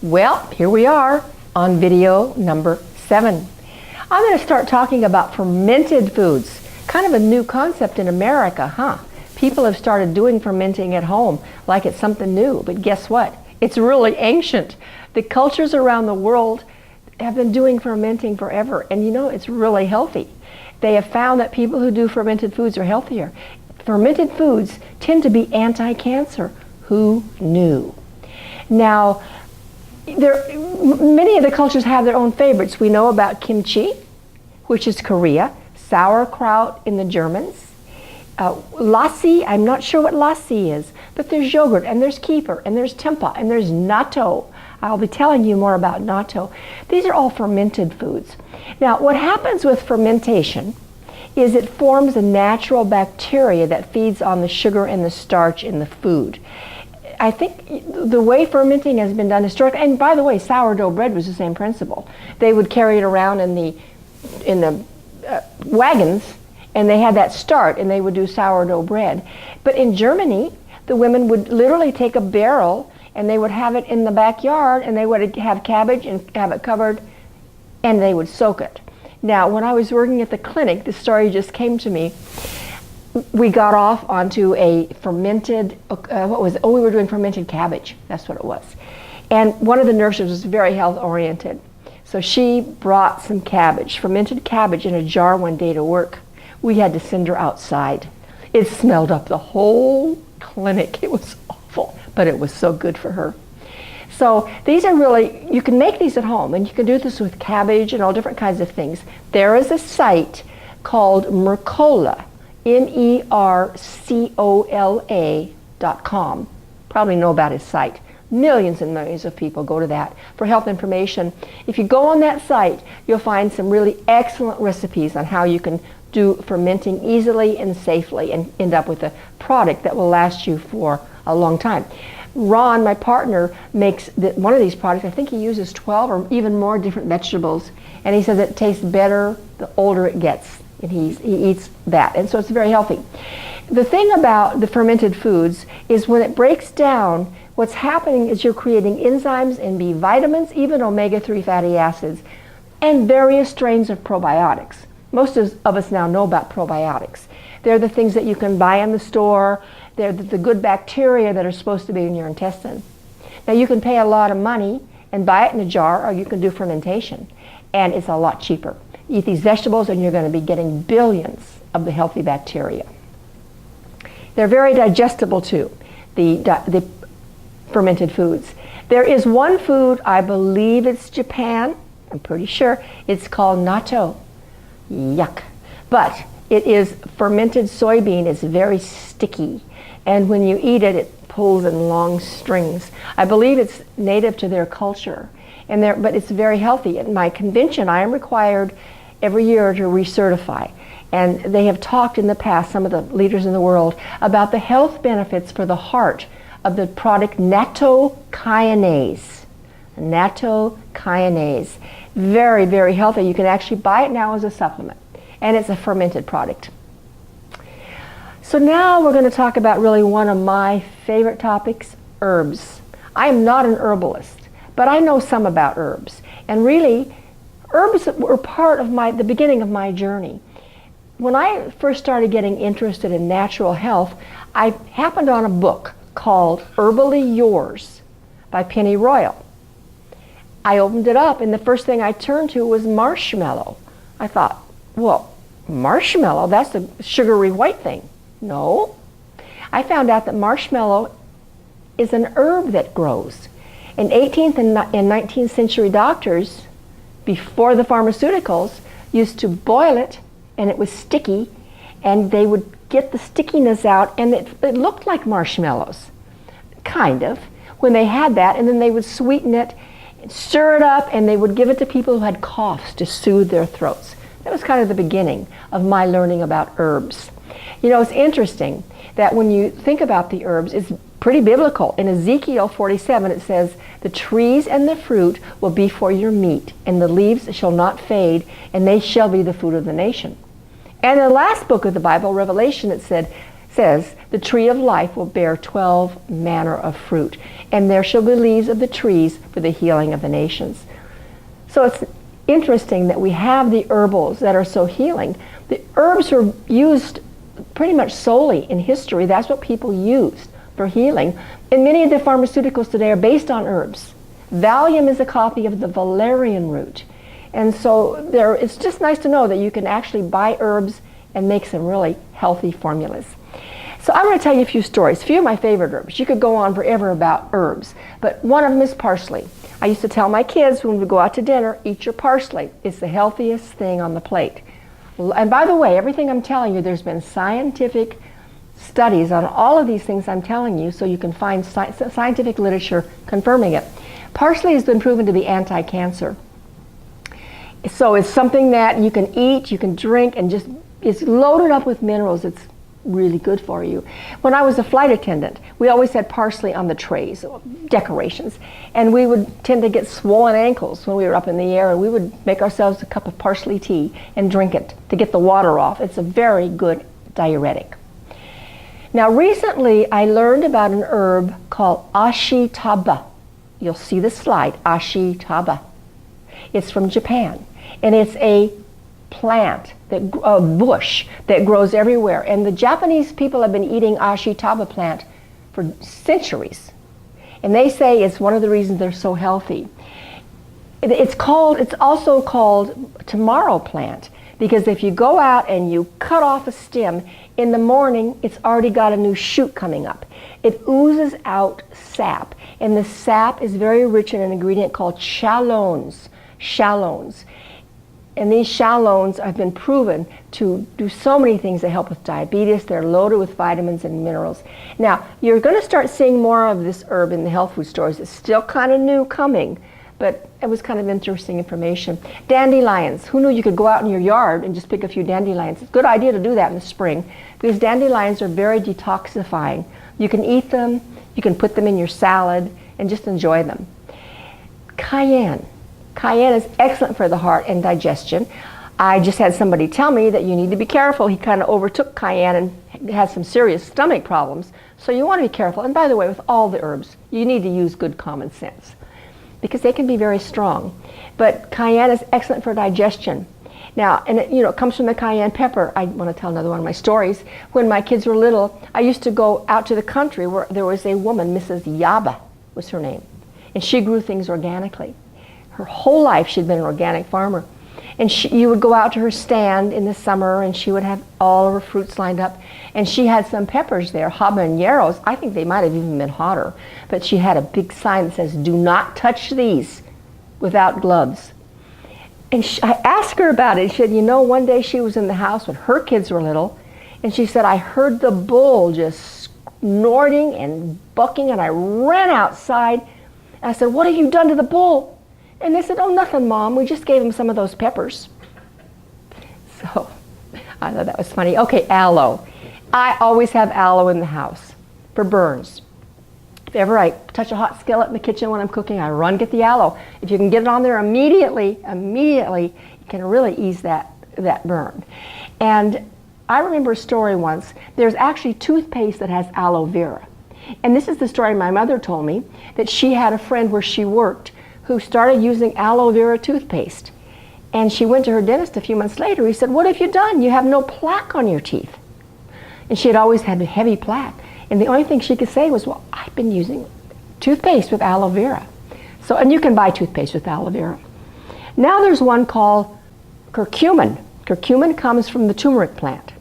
Well, here we are on video number 7. I'm going to start talking about fermented foods. Kind of a new concept in America, huh? People have started doing fermenting at home like it's something new, but guess what? It's really ancient. The cultures around the world have been doing fermenting forever, and you know, it's really healthy. They have found that people who do fermented foods are healthier. Fermented foods tend to be anti-cancer. Who knew? Now, many of the cultures have their own favorites. We know about kimchi, which is Korea, sauerkraut in the Germans, lassi, I'm not sure what lassi is, but there's yogurt, and there's kefir, and there's tempeh, and there's natto. I'll be telling you more about natto. These are all fermented foods. Now, what happens with fermentation is it forms a natural bacteria that feeds on the sugar and the starch in the food. I think the way fermenting has been done historically, and by the way, sourdough bread was the same principle. They would carry it around in the wagons, and they had that start, and they would do sourdough bread. But in Germany, the women would literally take a barrel, and they would have it in the backyard, and they would have cabbage and have it covered, and they would soak it. Now, when I was working at the clinic, this story just came to me. We got off onto a fermented, we were doing fermented cabbage. That's what it was. And one of the nurses was very health oriented. So she brought some cabbage, fermented cabbage in a jar one day to work. We had to send her outside. It smelled up the whole clinic. It was awful, but it was so good for her. So these are really, you can make these at home, and you can do this with cabbage and all different kinds of things. There is a site called Mercola, MERCOLA.com. Probably know about his site. Millions and millions of people go to that for health information. If you go on that site, you'll find some really excellent recipes on how you can do fermenting easily and safely and end up with a product that will last you for a long time. Ron, my partner, makes one of these products. I think he uses 12 or even more different vegetables, and he says it tastes better the older it gets. And he eats that, and so it's very healthy. The thing about the fermented foods is when it breaks down, what's happening is you're creating enzymes and B vitamins, even omega-3 fatty acids, and various strains of probiotics. Most of us now know about probiotics. They're the things that you can buy in the store. They're the good bacteria that are supposed to be in your intestine. Now, you can pay a lot of money and buy it in a jar, or you can do fermentation, and it's a lot cheaper. Eat these vegetables and you're going to be getting billions of the healthy bacteria. They're very digestible too, the fermented foods. There is one food, I believe it's Japan, I'm pretty sure, it's called natto. Yuck. But it is fermented soybean. It's very sticky, and when you eat it, it pulls in long strings. I believe it's native to their culture, but it's very healthy. At my convention, I am required every year to recertify, and they have talked in the past, some of the leaders in the world, about the health benefits for the heart of the product nattokinase. Nattokinase. Very, very healthy. You can actually buy it now as a supplement, and it's a fermented product. So now we're going to talk about really one of my favorite topics, herbs. I am not an herbalist, but I know some about herbs, and really herbs were part of the beginning of my journey. When I first started getting interested in natural health, I happened on a book called Herbally Yours by Penny Royal. I opened it up, and the first thing I turned to was marshmallow. I thought, well, marshmallow, that's the sugary white thing. No. I found out that marshmallow is an herb that grows. In 18th and 19th century doctors, before the pharmaceuticals, used to boil it, and it was sticky, and they would get the stickiness out, and it looked like marshmallows, kind of, when they had that, and then they would sweeten it, stir it up, and they would give it to people who had coughs to soothe their throats. That was kind of the beginning of my learning about herbs. You know, it's interesting that when you think about the herbs, it's pretty biblical. In Ezekiel 47, it says, "The trees and the fruit will be for your meat, and the leaves shall not fade, and they shall be the food of the nation." And in the last book of the Bible, Revelation, it said, says, the tree of life will bear 12 manner of fruit, and there shall be leaves of the trees for the healing of the nations. So it's interesting that we have the herbals that are so healing. The herbs were used pretty much solely in history. That's what people used for healing. And many of the pharmaceuticals today are based on herbs. Valium is a copy of the valerian root. And so it's just nice to know that you can actually buy herbs and make some really healthy formulas. So I'm going to tell you a few stories, a few of my favorite herbs. You could go on forever about herbs, but one of them is parsley. I used to tell my kids when we go out to dinner, eat your parsley. It's the healthiest thing on the plate. And by the way, everything I'm telling you, there's been scientific studies on all of these things I'm telling you, so you can find scientific literature confirming it. Parsley has been proven to be anti-cancer. So it's something that you can eat, you can drink, and just it's loaded up with minerals. It's really good for you. When I was a flight attendant, we always had parsley on the trays, decorations, and we would tend to get swollen ankles when we were up in the air, and we would make ourselves a cup of parsley tea and drink it to get the water off. It's a very good diuretic. Now recently I learned about an herb called ashitaba. You'll see the slide, ashitaba. It's from Japan, and it's a plant, a bush that grows everywhere. And the Japanese people have been eating ashitaba plant for centuries. And they say it's one of the reasons they're so healthy. It's also called tomorrow plant, because if you go out and you cut off a stem, in the morning it's already got a new shoot coming up. It oozes out sap, and the sap is very rich in an ingredient called shallones. And these shallones have been proven to do so many things that help with diabetes. They're loaded with vitamins and minerals. Now, you're going to start seeing more of this herb in the health food stores. It's still kind of new coming, but it was kind of interesting information. Dandelions. Who knew you could go out in your yard and just pick a few dandelions? It's a good idea to do that in the spring, because dandelions are very detoxifying. You can eat them, you can put them in your salad, and just enjoy them. Cayenne. Cayenne is excellent for the heart and digestion. I just had somebody tell me that you need to be careful. He kind of overtook cayenne and had some serious stomach problems. So you want to be careful. And by the way, with all the herbs, you need to use good common sense, because they can be very strong. But cayenne is excellent for digestion. Now, and it comes from the cayenne pepper. I want to tell another one of my stories. When my kids were little, I used to go out to the country where there was a woman, Mrs. Yaba was her name, and she grew things organically. Her whole life she'd been an organic farmer. And you would go out to her stand in the summer, and she would have all of her fruits lined up. And she had some peppers there, habaneros. I think they might have even been hotter. But she had a big sign that says, "Do not touch these without gloves." And I asked her about it. She said, one day she was in the house when her kids were little, and she said, "I heard the bull just snorting and bucking, and I ran outside. And I said, 'What have you done to the bull?' And they said, 'Oh, nothing, Mom. We just gave him some of those peppers.'" So I thought that was funny. Okay, aloe. I always have aloe in the house for burns. If ever I touch a hot skillet in the kitchen when I'm cooking, I run get the aloe. If you can get it on there immediately, it can really ease that burn. And I remember a story once. There's actually toothpaste that has aloe vera. And this is the story my mother told me, that she had a friend where she worked who started using aloe vera toothpaste. And she went to her dentist a few months later. He said, "What have you done? You have no plaque on your teeth." And she had always had a heavy plaque. And the only thing she could say was, "Well, I've been using toothpaste with aloe vera." So, and you can buy toothpaste with aloe vera. Now there's one called curcumin. Curcumin comes from the turmeric plant.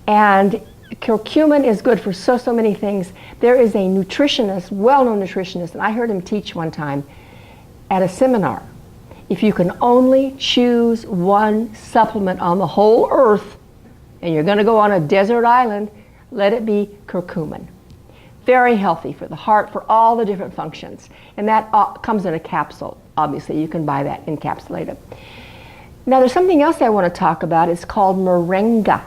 And curcumin is good for so many things. There is a nutritionist, well-known nutritionist, and I heard him teach one time at a seminar. If you can only choose one supplement on the whole earth, and you're going to go on a desert island, let it be curcumin. Very healthy for the heart, for all the different functions. And that comes in a capsule. Obviously, you can buy that encapsulated. Now, there's something else I want to talk about. It's called moringa.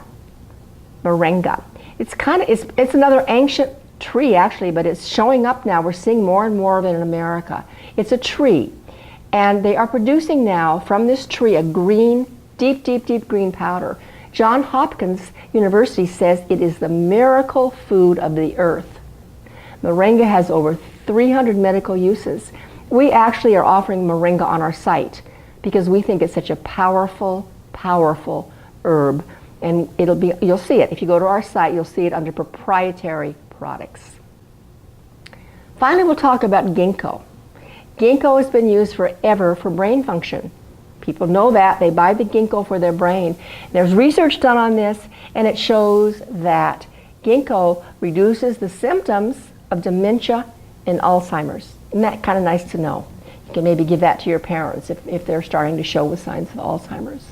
Moringa. It's another ancient tree, actually, but it's showing up now. We're seeing more and more of it in America. It's a tree, and they are producing now from this tree a green, deep green powder. Johns Hopkins University says it is the miracle food of the earth. Moringa has over 300 medical uses. We actually are offering moringa on our site because we think it's such a powerful, powerful herb. And you'll see it. If you go to our site, you'll see it under proprietary products. Finally, we'll talk about ginkgo. Ginkgo has been used forever for brain function. People know that. They buy the ginkgo for their brain. There's research done on this, and it shows that ginkgo reduces the symptoms of dementia and Alzheimer's. Isn't that kind of nice to know? You can maybe give that to your parents if they're starting to show the signs of Alzheimer's.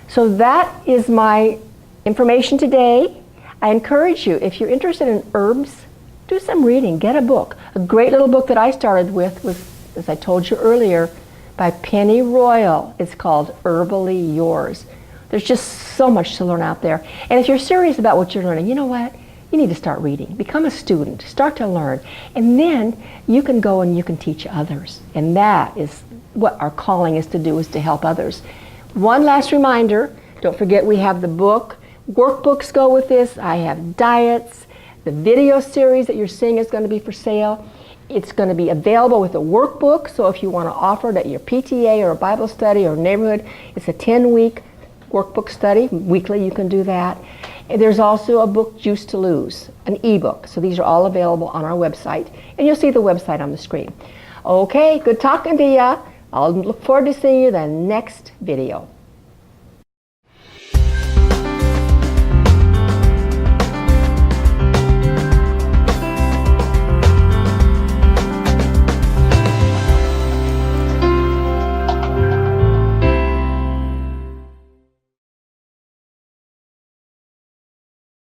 So that is my information today. I encourage you, if you're interested in herbs, do some reading, get a book. A great little book that I started with was, as I told you earlier, by Penny Royal. It's called Herbally Yours. There's just so much to learn out there. And if you're serious about what you're learning, you know what? You need to start reading. Become a student. Start to learn. And then you can go and you can teach others. And that is what our calling is to do, is to help others. One last reminder, don't forget we have the book. Workbooks go with this. I have diets. The video series that you're seeing is going to be for sale. It's going to be available with a workbook, so if you want to offer it at your PTA or a Bible study or neighborhood, it's a 10-week workbook study. Weekly you can do that. And there's also a book, Juice to Lose, an ebook. So these are all available on our website, and you'll see the website on the screen. Okay, good talking to you. I'll look forward to seeing you in the next video.